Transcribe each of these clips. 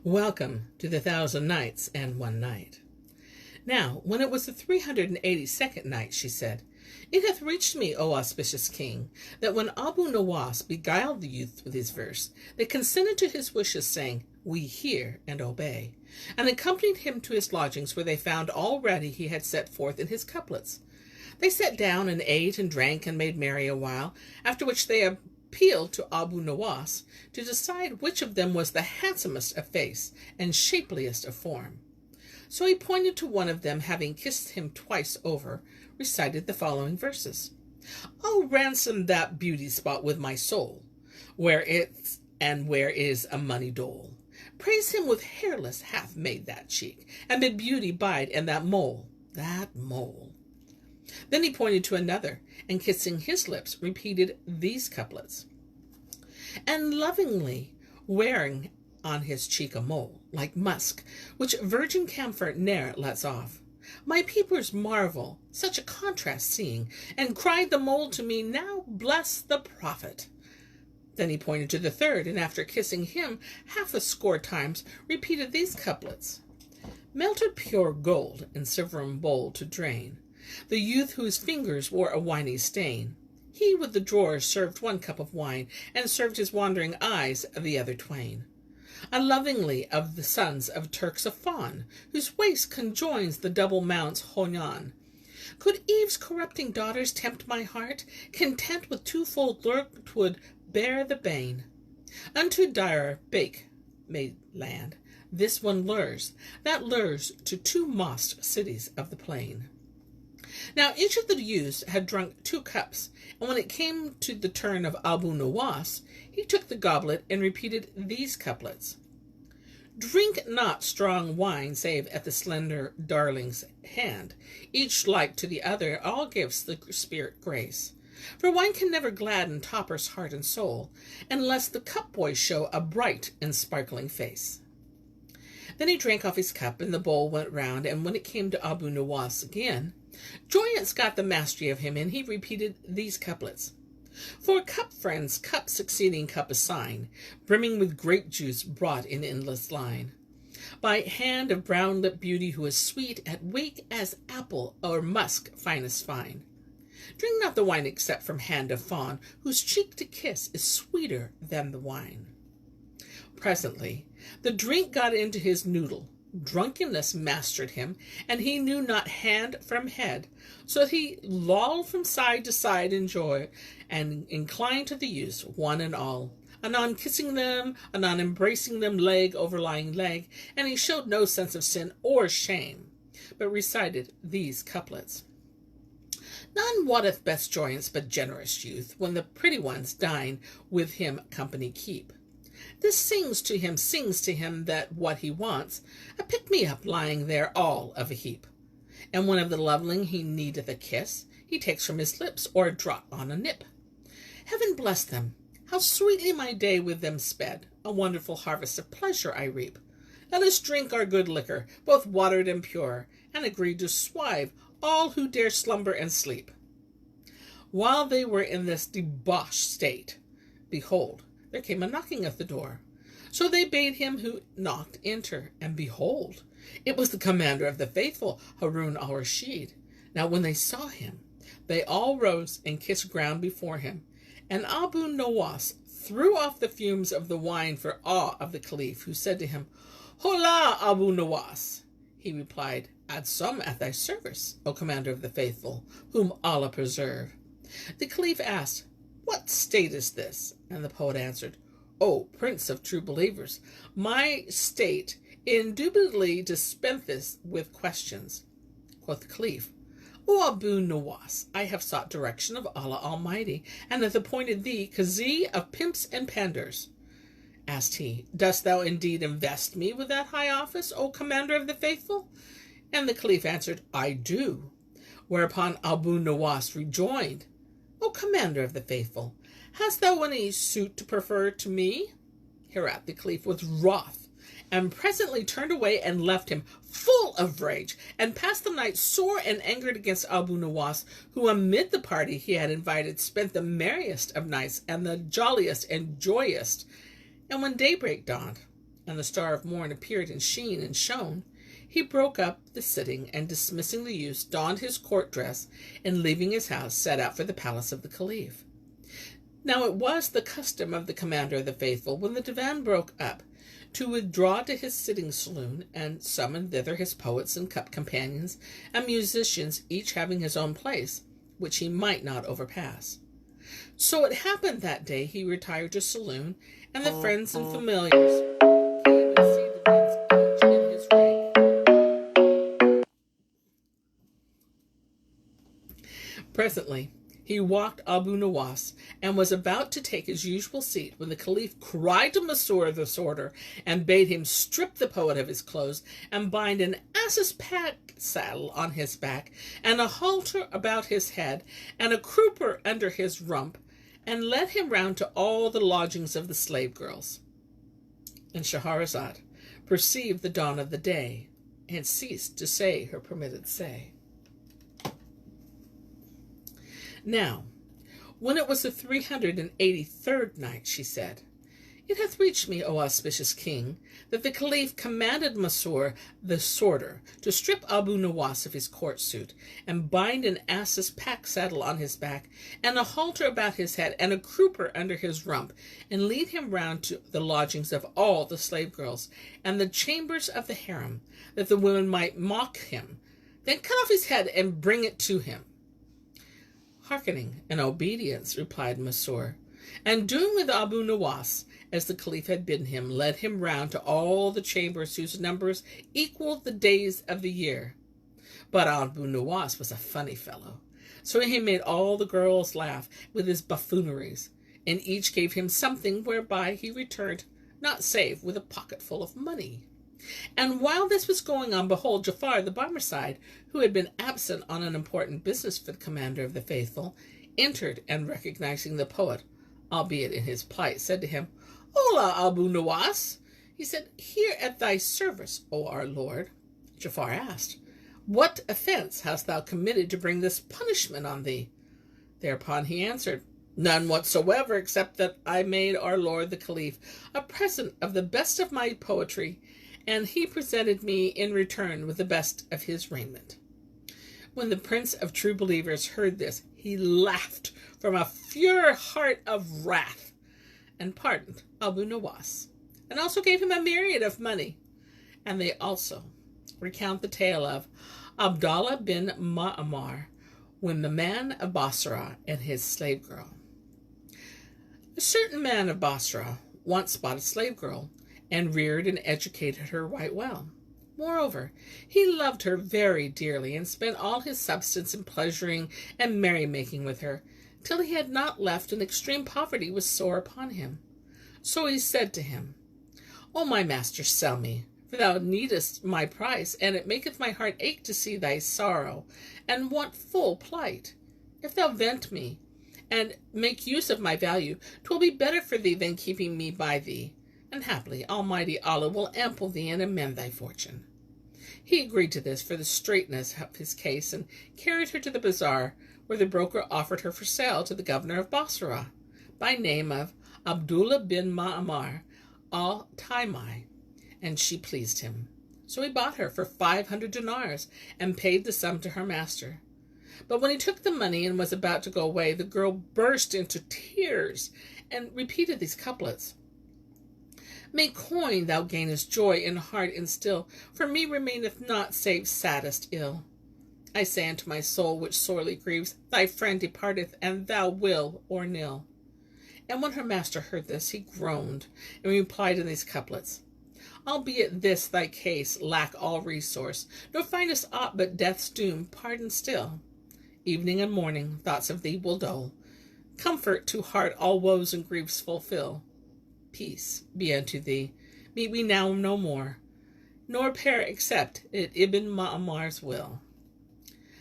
Welcome to the 1,000 Nights and One Night. Now, when it was the 382nd night, she said, "It hath reached me, O auspicious king, that when Abu Nawas beguiled the youth with his verse, they consented to his wishes, saying, 'We hear and obey,' and accompanied him to his lodgings, where they found all ready he had set forth in his couplets. They sat down and ate and drank and made merry a while, after which they appealed to Abu Nawas to decide which of them was the handsomest of face and shapeliest of form. So he pointed to one of them, having kissed him twice over, recited the following verses. "I'll ransom that beauty spot with my soul, where is a money dole. Praise him with hairless hath made that cheek, and bid beauty bide in that mole, that mole." Then he pointed to another, and kissing his lips, repeated these couplets. "And lovingly wearing on his cheek a mole, like musk, which virgin camphor ne'er lets off. My peepers marvel, such a contrast seeing, and cried the mole to me, 'Now bless the prophet.'" Then he pointed to the third, and after kissing him 60 times, repeated these couplets. "Melted pure gold in silvern bowl to drain, the youth whose fingers wore a winey stain. He with the drawers served 1 cup of wine, and served his wandering eyes the other twain. Unlovingly of the sons of Turks a fawn, whose waist conjoins the double mounts Honan. Could Eve's corrupting daughters tempt my heart, content with twofold lurk 'twould bear the bane. Unto dire bake made land, this one lures, that lures to 2 mossed cities of the plain." Now each of the youths had drunk 2 cups, and when it came to the turn of Abu Nawas, he took the goblet and repeated these couplets. "Drink not strong wine save at the slender darling's hand. Each like to the other, all gives the spirit grace. For wine can never gladden topper's heart and soul, unless the cup-boy show a bright and sparkling face." Then he drank off his cup, and the bowl went round, and when it came to Abu Nawas again, joyance got the mastery of him, and he repeated these couplets. "For cup friends, cup succeeding cup assign, brimming with grape juice brought in endless line. By hand of brown-lipped beauty who is sweet at wake as apple or musk finest fine. Drink not the wine except from hand of fawn, whose cheek to kiss is sweeter than the wine." Presently the drink got into his noodle. Drunkenness mastered him, and he knew not hand from head, so he lolled from side to side in joy, and inclined to the youths, one and all, anon kissing them, anon embracing them leg overlying leg, and he showed no sense of sin or shame, but recited these couplets. "None wotteth best joyance but generous youth, when the pretty ones dine with him company keep. This sings to him that what he wants, a pick-me-up lying there all of a heap. And when of the loveling he needeth a kiss, he takes from his lips or a drop on a nip. Heaven bless them! How sweetly my day with them sped! A wonderful harvest of pleasure I reap. Let us drink our good liquor, both watered and pure, and agree to swive all who dare slumber and sleep." While they were in this debauched state, behold, there came a knocking at the door. So they bade him who knocked enter, and behold, it was the commander of the faithful, Harun Al-Rashid. Now when they saw him, they all rose and kissed ground before him, and Abu Nawas threw off the fumes of the wine for awe of the Caliph, who said to him, "Hola, Abu Nawas!" He replied, "Add some at thy service, O commander of the faithful, whom Allah preserve." The Caliph asked, "What state is this?" And the poet answered, "O prince of true believers, my state indubitably dispenseth with questions." Quoth the Caliph, "O Abu Nawas, I have sought direction of Allah Almighty, and hath appointed thee Qazi of pimps and panders." Asked he, "Dost thou indeed invest me with that high office, O commander of the faithful?" And the Caliph answered, "I do." Whereupon Abu Nawas rejoined, "O commander of the faithful, hast thou any suit to prefer to me?" Hereat the Caliph was wroth, and presently turned away and left him, full of rage, and passed the night sore and angered against Abu Nawas, who amid the party he had invited spent the merriest of nights and the jolliest and joyous. And when daybreak dawned, and the star of morn appeared and sheen and shone, he broke up the sitting, and dismissing the youths, donned his court dress, and leaving his house, set out for the palace of the Caliph. Now it was the custom of the commander of the faithful, when the divan broke up, to withdraw to his sitting saloon, and summon thither his poets and cup companions, and musicians, each having his own place, which he might not overpass. So it happened that day he retired to saloon, and the friends and familiars came and seated themselves each in his rank. Presently he walked Abu Nuwas, and was about to take his usual seat, when the Caliph cried to Masrur the sorter, and bade him strip the poet of his clothes, and bind an ass's pack saddle on his back, and a halter about his head, and a crupper under his rump, and led him round to all the lodgings of the slave girls. And Shahrazad perceived the dawn of the day, and ceased to say her permitted say. Now, when it was the 383rd night, she said, It hath reached me, O auspicious king, that the Caliph commanded Masrur the sorter to strip Abu Nuwas of his court suit, and bind an ass's pack saddle on his back, and a halter about his head, and a crupper under his rump, and lead him round to the lodgings of all the slave girls, and the chambers of the harem, that the women might mock him, then cut off his head and bring it to him. Hearkening and obedience, replied Masrur, and doing with Abu Nuwas as the Caliph had bidden him, led him round to all the chambers whose numbers equalled the days of the year. But Abu Nuwas was a funny fellow, so he made all the girls laugh with his buffooneries, and each gave him something whereby he returned, not save with a pocket full of money. And while this was going on, behold, Ja'far the Barmecide, who had been absent on an important business for the commander of the faithful, entered, and recognizing the poet, albeit in his plight, said to him, Hola, Abu Nuwas. He said, Here at thy service, O our lord. Ja'far asked, What offense hast thou committed to bring this punishment on thee? Thereupon he answered, None whatsoever, except that I made our lord the Caliph a present of the best of my poetry, and he presented me in return with the best of his raiment. When the Prince of True Believers heard this, he laughed from a pure heart of wrath, and pardoned Abu Nuwas, and also gave him a myriad of money. And they also recount the tale of Abdallah bin Ma'amar, when the man of Basra and his slave girl. A certain man of Basra once bought a slave girl, and reared and educated her right well. Moreover, he loved her very dearly, and spent all his substance in pleasuring and merrymaking with her, till he had not left, and extreme poverty was sore upon him. So he said to him, O my master, sell me, for thou needest my price, and it maketh my heart ache to see thy sorrow, and want full plight. If thou vent me, and make use of my value, 'twill be better for thee than keeping me by thee, and haply Almighty Allah will ample thee and amend thy fortune. He agreed to this for the straightness of his case, and carried her to the bazaar, where the broker offered her for sale to the governor of Basra, by name of Abdullah bin Ma'amar al-Taimi, and she pleased him. So he bought her for 500 dinars, and paid the sum to her master. But when he took the money and was about to go away, the girl burst into tears, and repeated these couplets. May coin thou gainest joy in heart and still, for me remaineth not save saddest ill. I say unto my soul, which sorely grieves, thy friend departeth, and thou will or nil. And when her master heard this, he groaned, and replied in these couplets. Albeit this thy case lack all resource, nor findest aught but death's doom, pardon still. Evening and morning thoughts of thee will dole, comfort to heart all woes and griefs fulfill. Peace be unto thee, meet we now no more, nor pair except at Ibn Ma'amar's will.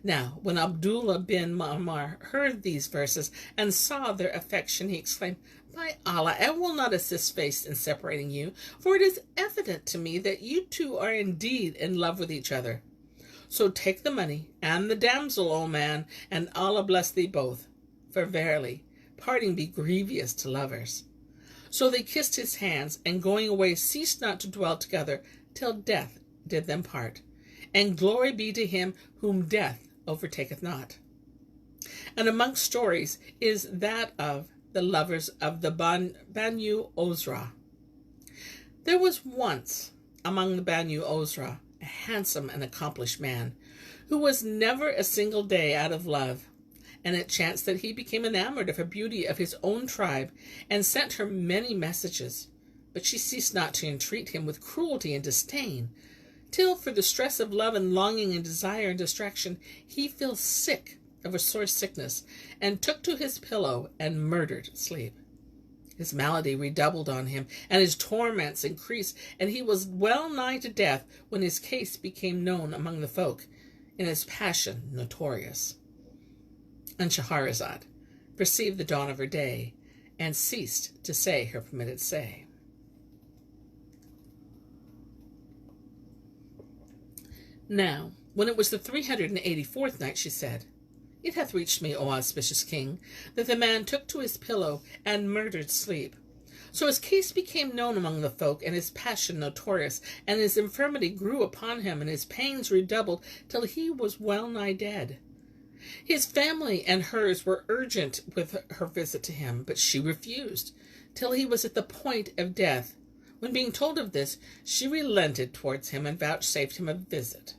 Now, when Abdullah bin Ma'amar heard these verses, and saw their affection, he exclaimed, By Allah, I will not assist fate in separating you, for it is evident to me that you two are indeed in love with each other. So take the money and the damsel, O man, and Allah bless thee both, for verily, parting be grievous to lovers. So they kissed his hands, and going away ceased not to dwell together, till death did them part. And glory be to him whom death overtaketh not. And amongst stories is that of the lovers of the Banu Ozra. There was once among the Banu Ozra a handsome and accomplished man, who was never a single day out of love. And it chanced that he became enamored of a beauty of his own tribe, and sent her many messages. But she ceased not to entreat him with cruelty and disdain, till for the stress of love and longing and desire and distraction, he fell sick of a sore sickness, and took to his pillow and murdered sleep. His malady redoubled on him, and his torments increased, and he was well nigh to death when his case became known among the folk, and his passion notorious. And Shahrazad perceived the dawn of her day, and ceased to say her permitted say. Now, when it was the 384th night, she said, It hath reached me, O auspicious king, that the man took to his pillow and murdered sleep. So his case became known among the folk, and his passion notorious, and his infirmity grew upon him, and his pains redoubled, till he was well nigh dead. His family and hers were urgent with her visit to him, but she refused, till he was at the point of death. When being told of this, she relented towards him, and vouchsafed him a visit.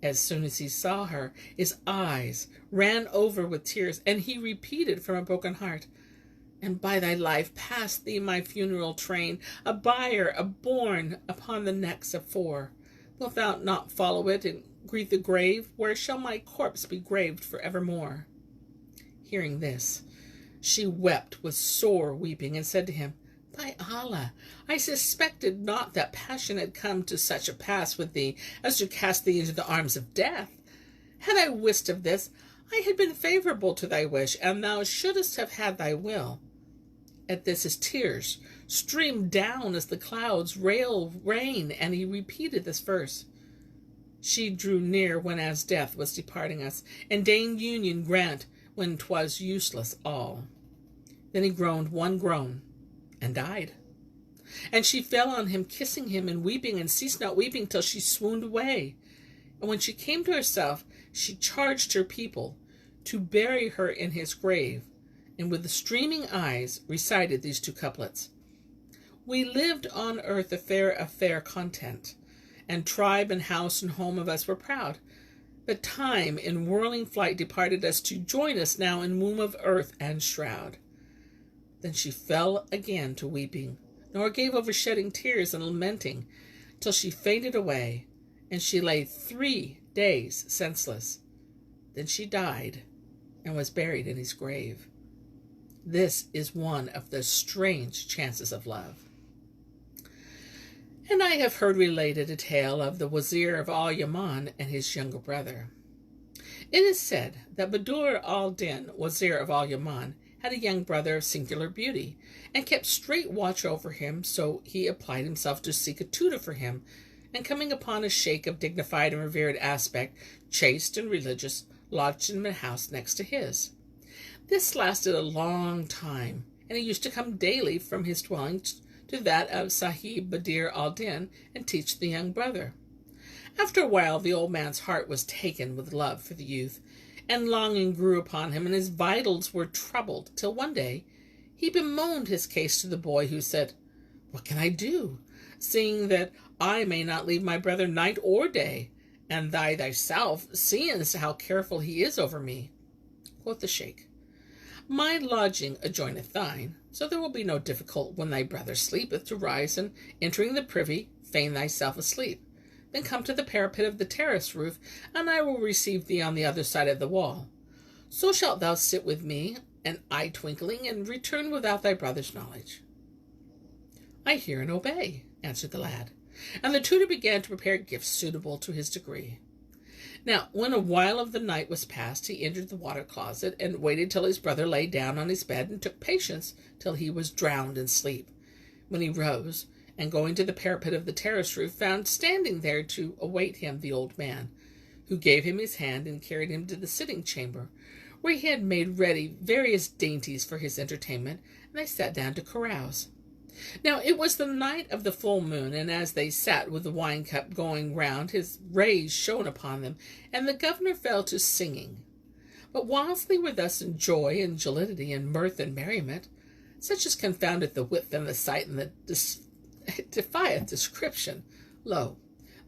As soon as he saw her, his eyes ran over with tears, and he repeated from a broken heart, And by thy life pass thee my funeral train, a bier, a bourne upon the necks of four. Wilt thou not follow it, and greet the grave? Where shall my corpse be graved for evermore? Hearing this, she wept with sore weeping, and said to him, By Allah, I suspected not that passion had come to such a pass with thee, as to cast thee into the arms of death. Had I wist of this, I had been favourable to thy wish, and thou shouldest have had thy will. At this his tears streamed down as the clouds rain, and he repeated this verse. She drew near when as death was departing us, and deigned union grant when 'twas useless all. Then he groaned one groan, and died. And she fell on him, kissing him and weeping, and ceased not weeping till she swooned away. And when she came to herself, she charged her people to bury her in his grave, and with the streaming eyes recited these two couplets. We lived on earth a fair content, and tribe and house and home of us were proud. But time in whirling flight departed us, to join us now in womb of earth and shroud. Then she fell again to weeping, nor gave over shedding tears and lamenting, till she fainted away, and she lay 3 days senseless. Then she died, and was buried in his grave. This is one of the strange chances of love. And I have heard related a tale of the Wazir of Al-Yaman and his younger brother. It is said that Badr al-Din, Wazir of Al-Yaman, had a young brother of singular beauty, and kept straight watch over him, so he applied himself to seek a tutor for him, and coming upon a sheikh of dignified and revered aspect, chaste and religious, lodged him in a house next to his. This lasted a long time, and he used to come daily from his dwelling to that of Sahib Badr al-Din, and teach the young brother. After a while, the old man's heart was taken with love for the youth, and longing grew upon him, and his vitals were troubled, till one day he bemoaned his case to the boy, who said, What can I do, seeing that I may not leave my brother night or day, and thou thyself seest how careful he is over me? Quoth the sheikh, My lodging adjoineth thine, so there will be no difficult when thy brother sleepeth to rise, and entering the privy, feign thyself asleep. Then come to the parapet of the terrace roof, and I will receive thee on the other side of the wall. So shalt thou sit with me, an eye twinkling, and return without thy brother's knowledge. I hear and obey, answered the lad, and the tutor began to prepare gifts suitable to his degree. Now, when a while of the night was past, he entered the water closet, and waited till his brother lay down on his bed, and took patience till he was drowned in sleep. When he rose, and going to the parapet of the terrace roof, found standing there to await him the old man, who gave him his hand and carried him to the sitting chamber, where he had made ready various dainties for his entertainment, and they sat down to carouse. Now it was the night of the full moon, and as they sat with the wine cup going round, his rays shone upon them, and the governor fell to singing. But whilst they were thus in joy and jollity and mirth and merriment, such as confoundeth the wit and the sight and that defieth description, lo,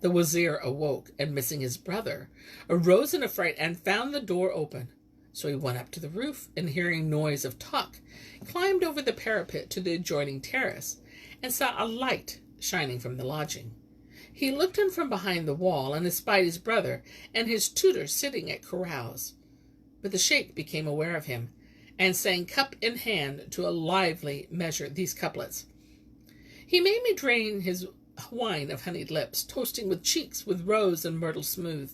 the wazir awoke, and missing his brother, arose in a fright and found the door open. So he went up to the roof, and hearing noise of talk, climbed over the parapet to the adjoining terrace, and saw a light shining from the lodging. He looked in from behind the wall, and espied his brother and his tutor sitting at carouse. But the sheikh became aware of him, and sang cup in hand to a lively measure these couplets. He made me drain his wine of honeyed lips, toasting with cheeks with rose and myrtle smooth.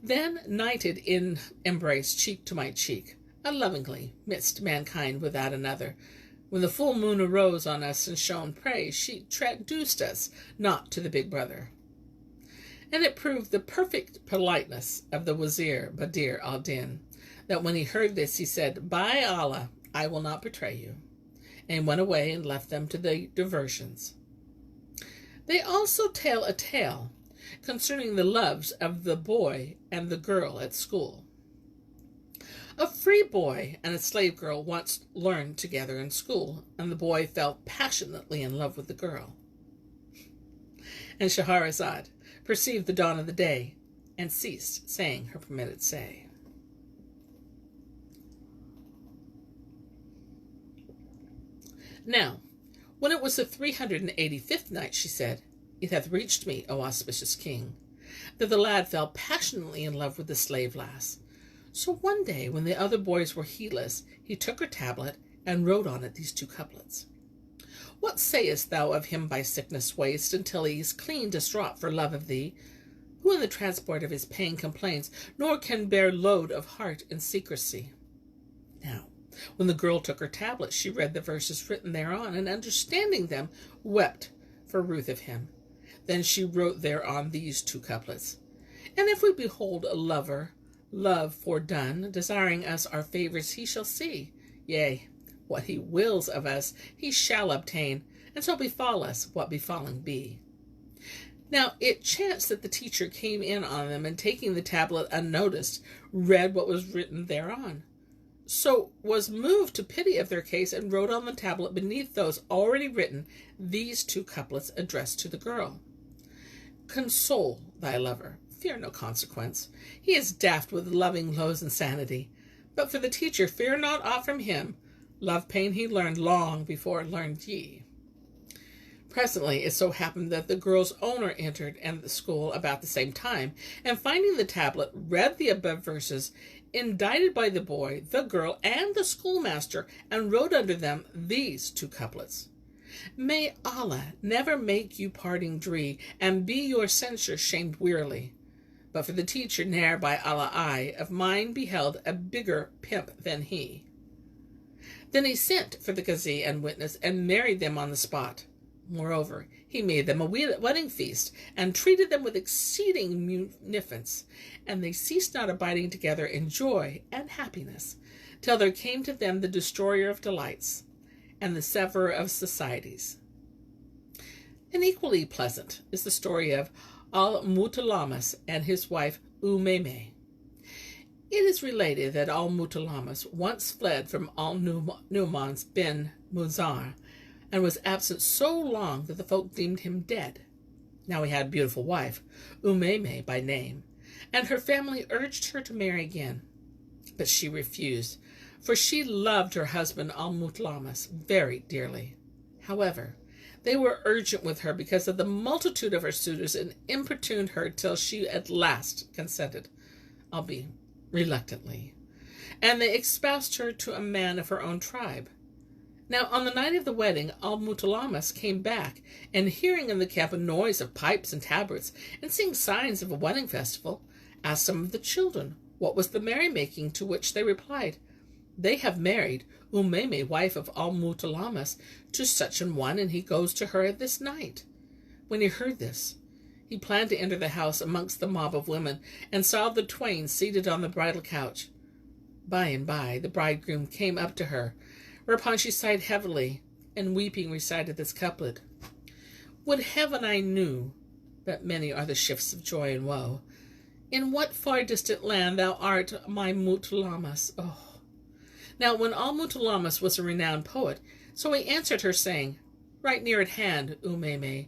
Then nighted in embrace cheek to my cheek, unlovingly midst mankind without another. When the full moon arose on us and shone praise, she traduced us not to the big brother. And it proved the perfect politeness of the wazir Badr al-Din, that when he heard this, he said, By Allah, I will not betray you, and went away and left them to the diversions. They also tell a tale concerning the loves of the boy and the girl at school. A free boy and a slave girl once learned together in school, and the boy fell passionately in love with the girl. And Shahrazad perceived the dawn of the day, and ceased saying her permitted say. Now, when it was the 385th night, she said, It hath reached me, O auspicious king, that the lad fell passionately in love with the slave lass. So one day, when the other boys were heedless, he took her tablet and wrote on it these two couplets. What sayest thou of him by sickness waste, until he is clean distraught for love of thee, who in the transport of his pain complains, nor can bear load of heart in secrecy? Now, when the girl took her tablet, she read the verses written thereon, and understanding them, wept for ruth of him. Then she wrote thereon these two couplets. And if we behold a lover, love fordone, desiring us our favours he shall see. Yea, what he wills of us he shall obtain, and so befall us what befalling be. Now it chanced that the teacher came in on them, and taking the tablet unnoticed, read what was written thereon. So was moved to pity of their case, and wrote on the tablet beneath those already written these two couplets addressed to the girl. Console thy lover, fear no consequence. He is daft with loving lowe's insanity. But for the teacher, fear not aught from him. Love pain he learned long before learned ye. Presently it so happened that the girl's owner entered the school about the same time, and finding the tablet, read the above verses, indited by the boy, the girl, and the schoolmaster, and wrote under them these two couplets. May Allah never make you parting dree, and be your censure shamed wearily. But for the teacher, ne'er by Allah I of mine beheld a bigger pimp than he. Then he sent for the Qazi and witness, and married them on the spot. Moreover, he made them a wedding feast, and treated them with exceeding munificence, and they ceased not abiding together in joy and happiness, till there came to them the destroyer of delights, and the severer of societies. And equally pleasant is the story of Al-Mutalamas and his wife Umaymeh. It is related that Al-Mutalamas once fled from Al-Nu'man's bin Muzar, and was absent so long that the folk deemed him dead. Now he had a beautiful wife, Umaymeh by name, and her family urged her to marry again. But she refused, for she loved her husband Al-Mutalamas very dearly. However, they were urgent with her because of the multitude of her suitors, and importuned her till she at last consented, albeit reluctantly, and they espoused her to a man of her own tribe. Now, on the night of the wedding, Al-Mutalamas came back, and hearing in the camp a noise of pipes and tabrets, and seeing signs of a wedding festival, asked some of the children what was the merrymaking, to which they replied, They have married Umaymeh, wife of Al-Mutalamas, to such an one, and he goes to her this night. When he heard this, he planned to enter the house amongst the mob of women, and saw the twain seated on the bridal couch. By and by the bridegroom came up to her, whereupon she sighed heavily, and weeping recited this couplet. Would heaven I knew, but many are the shifts of joy and woe. In what far distant land thou art, my Mutalamas? Oh. Now when Al-Mutalamas was a renowned poet, so he answered her, saying, Right near at hand, Umeme,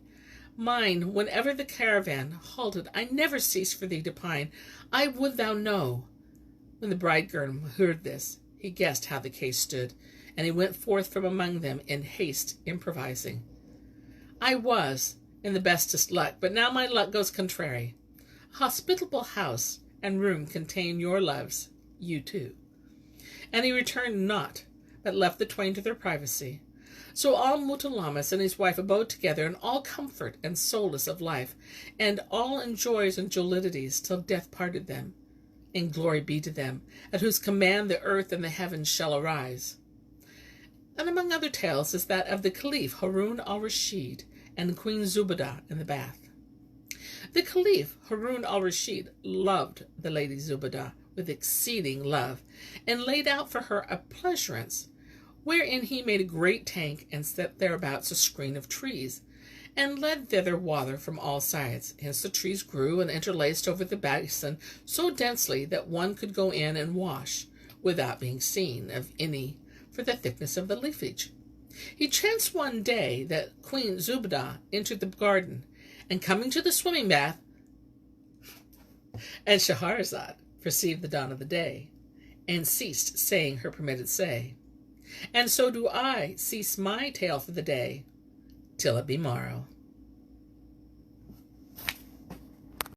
mine, whenever the caravan halted, I never ceased for thee to pine. I would thou know. When the bridegroom heard this, he guessed how the case stood, and he went forth from among them in haste, improvising. I was in the bestest luck, but now my luck goes contrary. A hospitable house and room contain your loves, you too. And he returned not, but left the twain to their privacy. So Al-Mutalamas and his wife abode together in all comfort and solace of life, and all in joys and jolidities, till death parted them. And glory be to them, at whose command the earth and the heavens shall arise. And among other tales is that of the Caliph Harun Al-Rashid and Queen Zubaydah in the bath. The Caliph Harun Al-Rashid loved the lady Zubaydah with exceeding love, and laid out for her a pleasaunce, wherein he made a great tank, and set thereabouts a screen of trees, and led thither water from all sides. Hence the trees grew and interlaced over the basin so densely that one could go in and wash, without being seen of any, for the thickness of the leafage. He chanced one day that Queen Zubaydah entered the garden, and coming to the swimming bath, and Shahrazad perceived the dawn of the day, and ceased saying her permitted say. And so do I cease my tale for the day, till it be morrow.